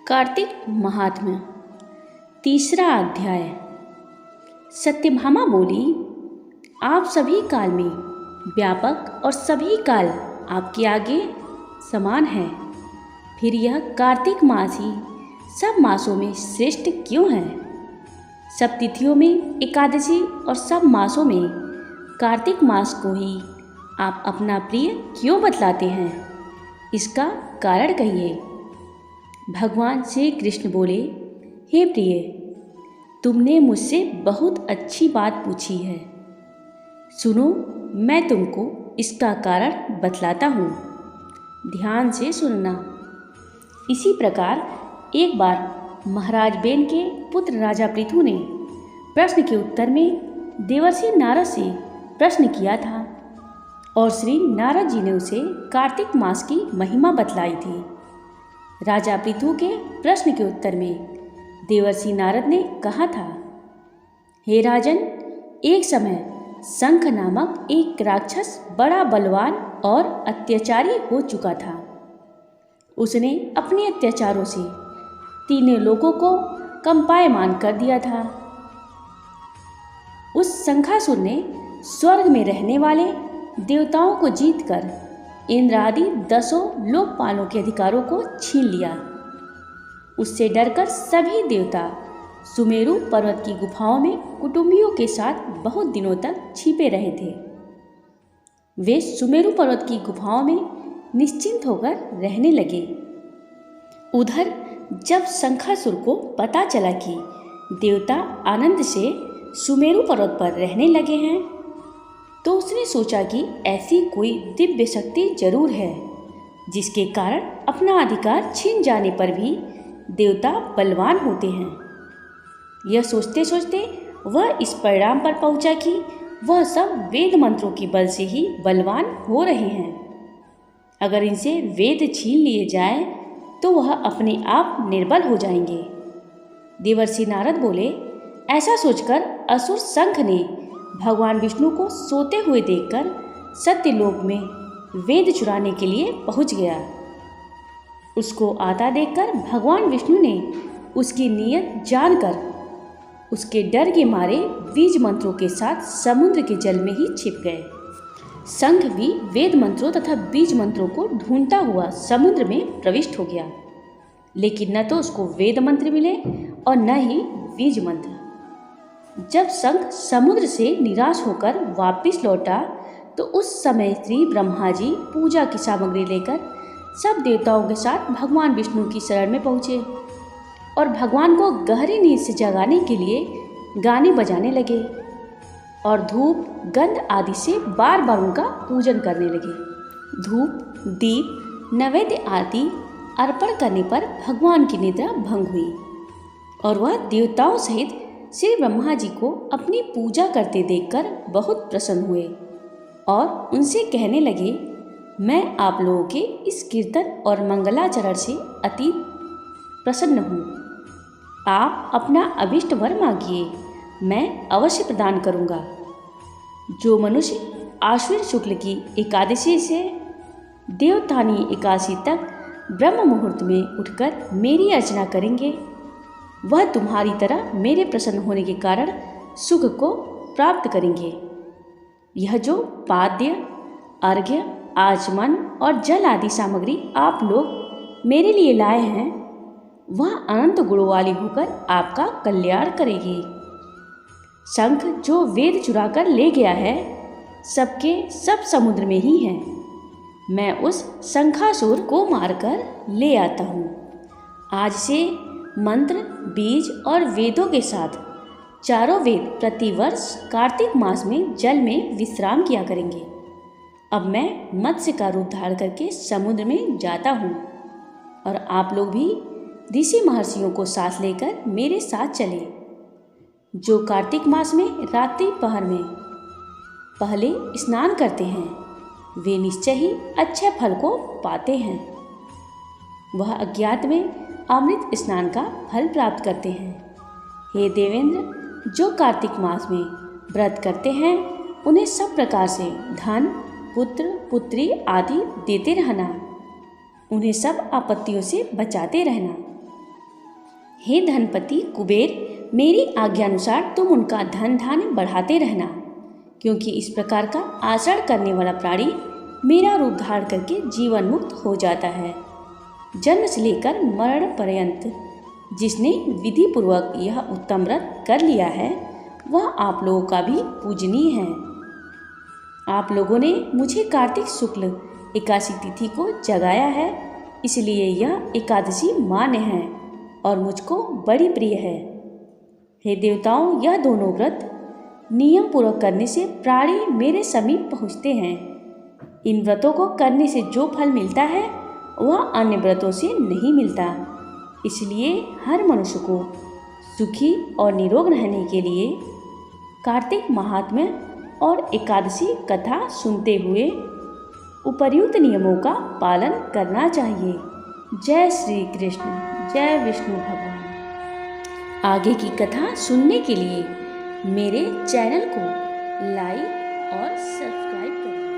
कार्तिक महात्म्य तीसरा अध्याय। सत्यभामा बोली, आप सभी काल में व्यापक और सभी काल आपके आगे समान है। फिर यह कार्तिक मास ही सब मासों में श्रेष्ठ क्यों है? सब तिथियों में एकादशी और सब मासों में कार्तिक मास को ही आप अपना प्रिय क्यों बतलाते हैं? इसका कारण कहिए। भगवान श्री कृष्ण बोले, हे प्रिय, तुमने मुझसे बहुत अच्छी बात पूछी है। सुनो, मैं तुमको इसका कारण बतलाता हूँ, ध्यान से सुनना। इसी प्रकार एक बार महाराज बेन के पुत्र राजा पृथु ने प्रश्न के उत्तर में देवर्षि नारद से प्रश्न किया था और श्री नारद जी ने उसे कार्तिक मास की महिमा बतलाई थी। राजा पृथु के प्रश्न के उत्तर में देवर्षि नारद ने कहा था, हे राजन, एक समय शंख नामक एक राक्षस बड़ा बलवान और अत्याचारी हो चुका था। उसने अपने अत्याचारों से तीनों लोगों को कंपायमान कर दिया था। उस शंखासुर ने स्वर्ग में रहने वाले देवताओं को जीतकर इंद्र आदि 10 लोकपालों के अधिकारों को छीन लिया। उससे डरकर सभी देवता सुमेरु पर्वत की गुफाओं में कुटुंबियों के साथ बहुत दिनों तक छिपे रहे थे। वे सुमेरु पर्वत की गुफाओं में निश्चिंत होकर रहने लगे। उधर जब शंखासुर को पता चला कि देवता आनंद से सुमेरु पर्वत पर रहने लगे हैं, तो उसने सोचा कि ऐसी कोई दिव्य शक्ति जरूर है जिसके कारण अपना अधिकार छीन जाने पर भी देवता बलवान होते हैं। यह सोचते सोचते वह इस परिणाम पर पहुंचा कि वह सब वेद मंत्रों के बल से ही बलवान हो रहे हैं। अगर इनसे वेद छीन लिए जाए तो वह अपने आप निर्बल हो जाएंगे। देवर्षि नारद बोले, ऐसा सोचकर असुर शंख ने भगवान विष्णु को सोते हुए देखकर सत्यलोक में वेद चुराने के लिए पहुंच गया। उसको आता देखकर भगवान विष्णु ने उसकी नीयत जानकर उसके डर के मारे बीज मंत्रों के साथ समुद्र के जल में ही छिप गए। शंख भी वेद मंत्रों तथा बीज मंत्रों को ढूंढता हुआ समुद्र में प्रविष्ट हो गया, लेकिन न तो उसको वेद मंत्र मिले और न ही बीज मंत्र। जब शंख समुद्र से निराश होकर वापस लौटा तो उस समय श्री ब्रह्मा जी पूजा की सामग्री लेकर सब देवताओं के साथ भगवान विष्णु की शरण में पहुँचे और भगवान को गहरी नींद से जगाने के लिए गाने बजाने लगे और धूप गंध आदि से बार बार उनका पूजन करने लगे। धूप दीप नैवेद्य आदि अर्पण करने पर भगवान की निद्रा भंग हुई और वह देवताओं सहित श्री ब्रह्मा जी को अपनी पूजा करते देखकर बहुत प्रसन्न हुए और उनसे कहने लगे, मैं आप लोगों के इस कीर्तन और मंगलाचरण से अति प्रसन्न हूँ। आप अपना अभिष्ट वर मांगिए, मैं अवश्य प्रदान करूँगा। जो मनुष्य आश्विन शुक्ल की एकादशी से देवतानी एकादशी तक ब्रह्म मुहूर्त में उठकर मेरी अर्चना करेंगे, वह तुम्हारी तरह मेरे प्रसन्न होने के कारण सुख को प्राप्त करेंगे। यह जो पाद्य, अर्घ्य, आचमन और जल आदि सामग्री आप लोग मेरे लिए लाए हैं, वह अनंत गुणों वाली होकर आपका कल्याण करेगी। शंख जो वेद चुराकर ले गया है, सबके सब समुद्र में ही है। मैं उस शंखासुर को मारकर ले आता हूँ। आज से मंत्र, बीज और वेदों के साथ चारों वेद प्रतिवर्ष कार्तिक मास में जल में विश्राम किया करेंगे। अब मैं मत्स्य का रूप धारण करके समुद्र में जाता हूँ और आप लोग भी ऋषि महर्षियों को साथ लेकर मेरे साथ चले। जो कार्तिक मास में रात्रि पहर में पहले स्नान करते हैं, वे निश्चय ही अच्छे फल को पाते हैं। वह अज्ञात में अमृत स्नान का फल प्राप्त करते हैं। हे देवेंद्र, जो कार्तिक मास में व्रत करते हैं, उन्हें सब प्रकार से धन, पुत्र, पुत्री आदि देते रहना। उन्हें सब आपत्तियों से बचाते रहना। हे धनपति कुबेर, मेरी आज्ञानुसार तुम उनका धन धान्य बढ़ाते रहना, क्योंकि इस प्रकार का आचरण करने वाला प्राणी मेरा रूप धारण करके जीवन मुक्त हो जाता है। जन्म से लेकर मरण पर्यंत जिसने विधि पूर्वक यह उत्तम व्रत कर लिया है वह आप लोगों का भी पूजनीय है। आप लोगों ने मुझे कार्तिक शुक्ल एकादशी तिथि को जगाया है, इसलिए यह एकादशी मान्य है और मुझको बड़ी प्रिय है। हे देवताओं, यह दोनों व्रत नियम पूर्वक करने से प्राणी मेरे समीप पहुँचते हैं। इन व्रतों को करने से जो फल मिलता है वह अन्य व्रतों से नहीं मिलता। इसलिए हर मनुष्य को सुखी और निरोग रहने के लिए कार्तिक महात्म्य और एकादशी कथा सुनते हुए उपर्युक्त नियमों का पालन करना चाहिए। जय श्री कृष्ण, जय विष्णु भगवान। आगे की कथा सुनने के लिए मेरे चैनल को लाइक और सब्सक्राइब करें।